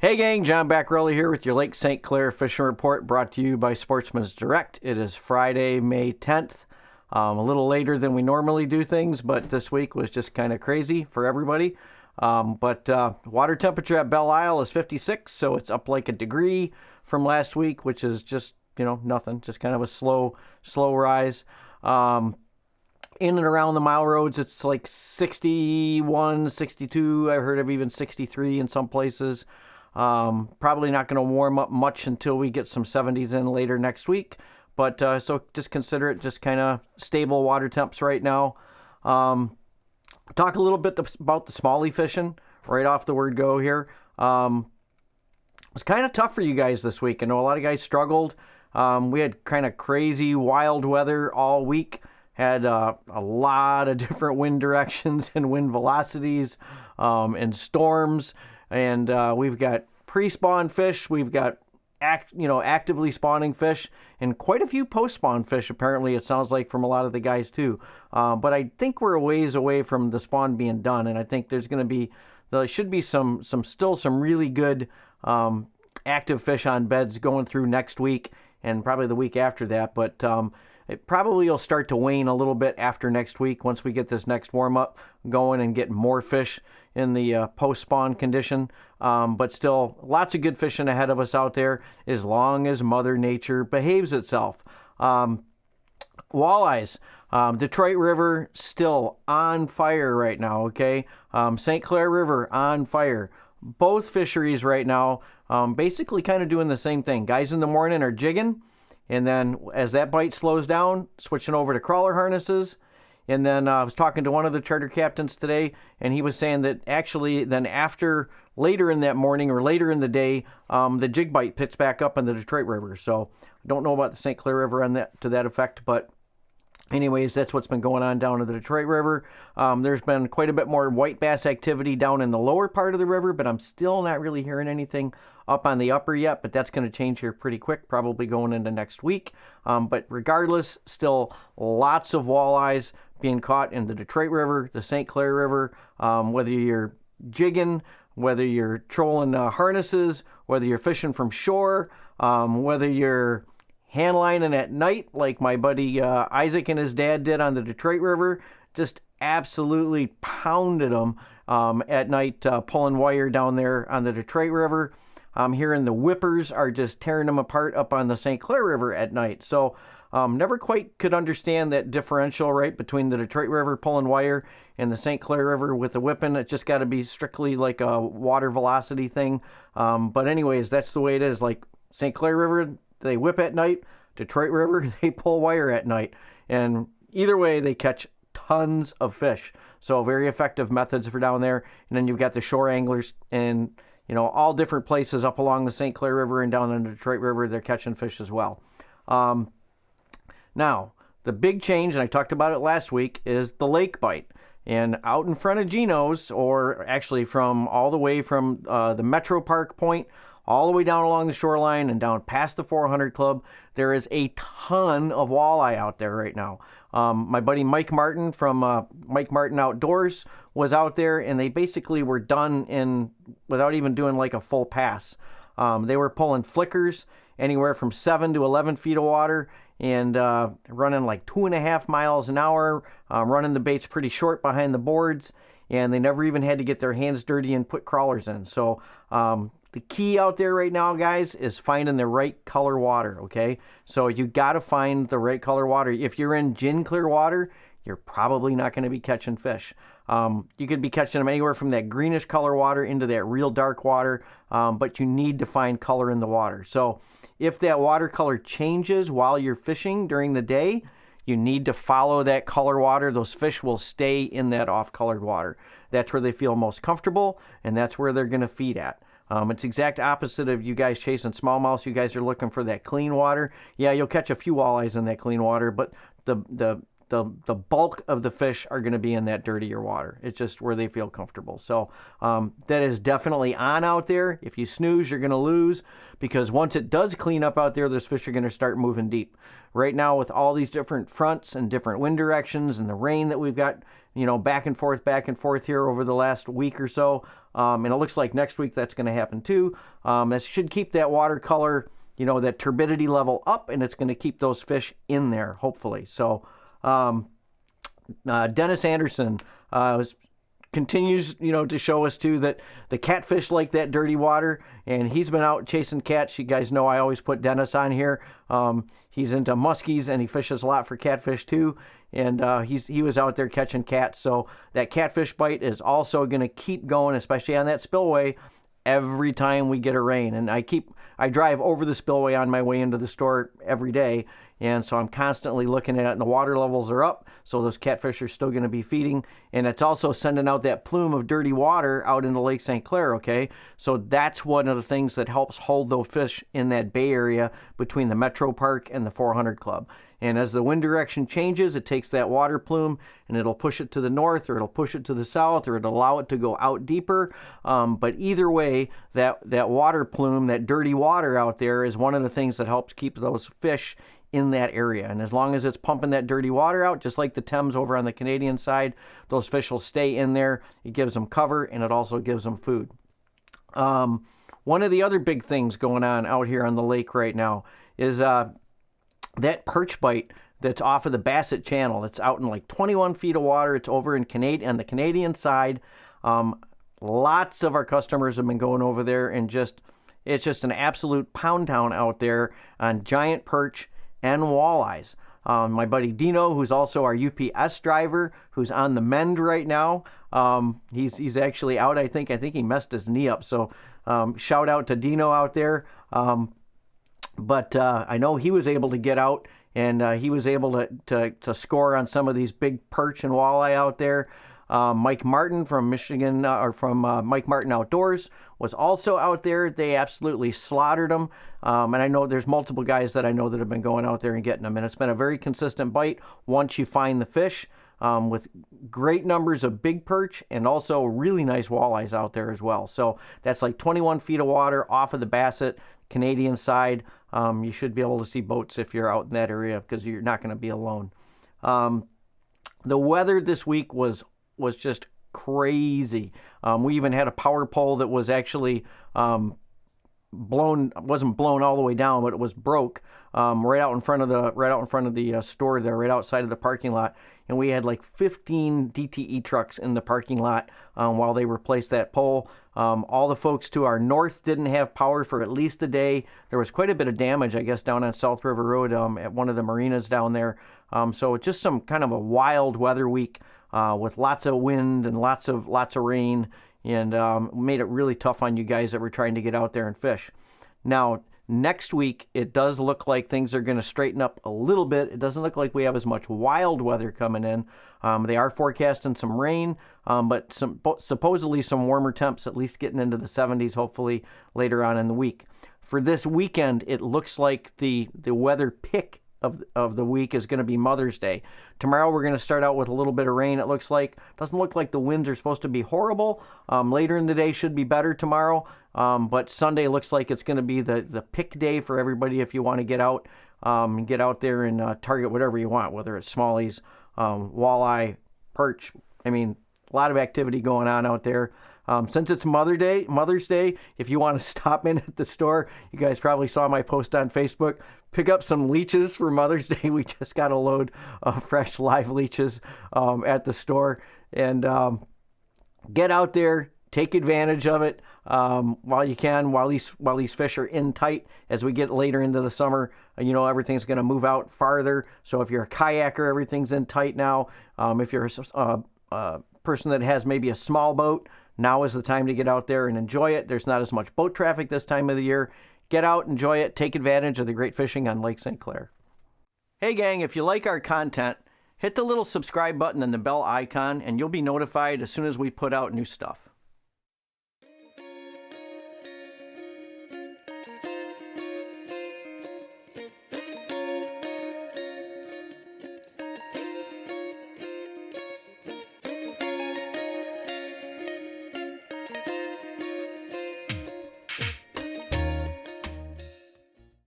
Hey gang, John Backrelli here with your Lake St. Clair Fishing Report, brought to you by Sportsmen's Direct. It is Friday, May 10th. A little later than we normally do things, but this week was just kind of crazy for everybody. Water temperature at Belle Isle is 56, so it's up like a degree from last week, which is just, nothing, just kind of a slow rise. In and around the mile roads, it's like 61, 62. I've heard of even 63 in some places. Probably not going to warm up much until we get some 70s in later next week. But so just consider it just kind of stable water temps right now. Talk a little bit about the smallie fishing right off the word go here. It was kind of tough for you guys this week. I know a lot of guys struggled. We had kind of crazy wild weather all week. Had a lot of different wind directions and wind velocities and storms. And we've got pre-spawn fish. We've got actively spawning fish, and quite a few post-spawn fish, apparently, it sounds like, from a lot of the guys too. But I think we're a ways away from the spawn being done, and I think there should be some really good active fish on beds going through next week and probably the week after that. But it probably will start to wane a little bit after next week once we get this next warm-up going and get more fish in the post-spawn condition. But still, lots of good fishing ahead of us out there as long as Mother Nature behaves itself. Walleyes, Detroit River still on fire right now, okay? St. Clair River on fire. Both fisheries right now basically kind of doing the same thing. Guys in the morning are jigging, and then as that bite slows down, switching over to crawler harnesses. And then I was talking to one of the charter captains today, and he was saying that actually then later in that morning or later in the day, the jig bite picks back up in the Detroit River. So I don't know about the St. Clair River to that effect, but anyways, that's what's been going on down in the Detroit River. There's been quite a bit more white bass activity down in the lower part of the river, but I'm still not really hearing anything up on the upper yet, but that's going to change here pretty quick, probably going into next week. But regardless, still lots of walleyes being caught in the Detroit River, the St. Clair River, whether you're jigging, whether you're trolling harnesses, whether you're fishing from shore, whether you're hand lining at night like my buddy Isaac and his dad did on the Detroit River, just absolutely pounded them at night pulling wire down there on the Detroit River. Hearing the whippers are just tearing them apart up on the St. Clair River at night. So never quite could understand that differential, right, between the Detroit River pulling wire and the St. Clair River with the whipping. It just got to be strictly like a water velocity thing. But anyways, that's the way it is. Like St. Clair River, they whip at night. Detroit River, they pull wire at night. And either way, they catch tons of fish. So very effective methods for down there. And then you've got the shore anglers and, all different places up along the St. Clair River and down in the Detroit River, they're catching fish as well. Now, the big change, and I talked about it last week, is the lake bite. And out in front of Gino's, or actually all the way from the Metro Park Point, all the way down along the shoreline and down past the 400 Club, there is a ton of walleye out there right now. My buddy Mike Martin from Mike Martin Outdoors was out there, and they basically were done without even doing like a full pass. They were pulling flickers anywhere from 7 to 11 feet of water and running like 2.5 miles an hour, running the baits pretty short behind the boards, and they never even had to get their hands dirty and put crawlers in. So the key out there right now, guys, is finding the right color water, okay? So you got to find the right color water. If you're in gin clear water, you're probably not going to be catching fish. You could be catching them anywhere from that greenish color water into that real dark water, but you need to find color in the water. So if that water color changes while you're fishing during the day, you need to follow that color water. Those fish will stay in that off-colored water. That's where they feel most comfortable, and that's where they're going to feed at. It's exact opposite of you guys chasing smallmouth. You guys are looking for that clean water. Yeah, you'll catch a few walleyes in that clean water, but the bulk of the fish are going to be in that dirtier water. It's just where they feel comfortable. So that is definitely on out there. If you snooze, you're going to lose, because once it does clean up out there, those fish are going to start moving deep. Right now, with all these different fronts and different wind directions and the rain that we've got, back and forth here over the last week or so, And it looks like next week that's going to happen too. This should keep that watercolor, that turbidity level up, and it's going to keep those fish in there, hopefully. So Dennis Anderson continues, to show us too that the catfish like that dirty water, and he's been out chasing cats. You guys know I always put Dennis on here. He's into muskies, and he fishes a lot for catfish too. And he was out there catching cats. So that catfish bite is also going to keep going, especially on that spillway, every time we get a rain. And I drive over the spillway on my way into the store every day. And so I'm constantly looking at it, and the water levels are up, so those catfish are still going to be feeding. And it's also sending out that plume of dirty water out into Lake St. Clair, okay? So that's one of the things that helps hold those fish in that bay area between the Metro Park and the 400 Club. And as the wind direction changes, it takes that water plume and it'll push it to the north, or it'll push it to the south, or it'll allow it to go out deeper. But either way, that water plume, that dirty water out there, is one of the things that helps keep those fish in that area. And as long as it's pumping that dirty water out, just like the Thames over on the Canadian side, those fish will stay in there. It gives them cover, and it also gives them food. One of the other big things going on out here on the lake right now is that perch bite that's off of the Bassett Channel. It's out in like 21 feet of water. It's over in on the Canadian side. Lots of our customers have been going over there, and it's just an absolute pound town out there on giant perch and walleyes. My buddy Dino, who's also our UPS driver, who's on the mend right now. He's actually out. I think he messed his knee up. So shout out to Dino out there. But I know he was able to get out, and he was able to score on some of these big perch and walleye out there. Mike Martin from Michigan, or from Mike Martin Outdoors, was also out there. They absolutely slaughtered them. And I know there's multiple guys that I know that have been going out there and getting them. And it's been a very consistent bite once you find the fish, with great numbers of big perch and also really nice walleyes out there as well. So that's like 21 feet of water off of the Bassett Canadian side. You should be able to see boats if you're out in that area, because you're not going to be alone. The weather this week was just crazy. We even had a power pole that was actually wasn't blown all the way down, but it was broke right out in front of the store there, right outside of the parking lot. And we had like 15 DTE trucks in the parking lot while they replaced that pole. All the folks to our north didn't have power for at least a day. There was quite a bit of damage, I guess, down on South River Road at one of the marinas down there. So just some kind of a wild weather week with lots of wind and lots of rain, and made it really tough on you guys that were trying to get out there and fish. Now, next week, it does look like things are going to straighten up a little bit. It doesn't look like we have as much wild weather coming in. They are forecasting some rain, but supposedly some warmer temps, at least getting into the 70s, hopefully later on in the week. For this weekend, it looks like the weather pick of the week is going to be Mother's Day. Tomorrow we're going to start out with a little bit of rain. It looks like, doesn't look like the winds are supposed to be horrible. Later in the day should be better tomorrow. But Sunday looks like it's going to be the pick day for everybody if you want to get out there and target whatever you want, whether it's smallies, walleye, perch. I mean, a lot of activity going on out there. Since it's Mother's Day, if you want to stop in at the store, you guys probably saw my post on Facebook. Pick up some leeches for Mother's Day. We just got a load of fresh live leeches at the store, and get out there, take advantage of it while you can, while these fish are in tight. As we get later into the summer, everything's going to move out farther. So if you're a kayaker, everything's in tight now. If you're a person that has maybe a small boat, now is the time to get out there and enjoy it. There's not as much boat traffic this time of the year. Get out, enjoy it, take advantage of the great fishing on Lake St. Clair. Hey gang, if you like our content, hit the little subscribe button and the bell icon, and you'll be notified as soon as we put out new stuff.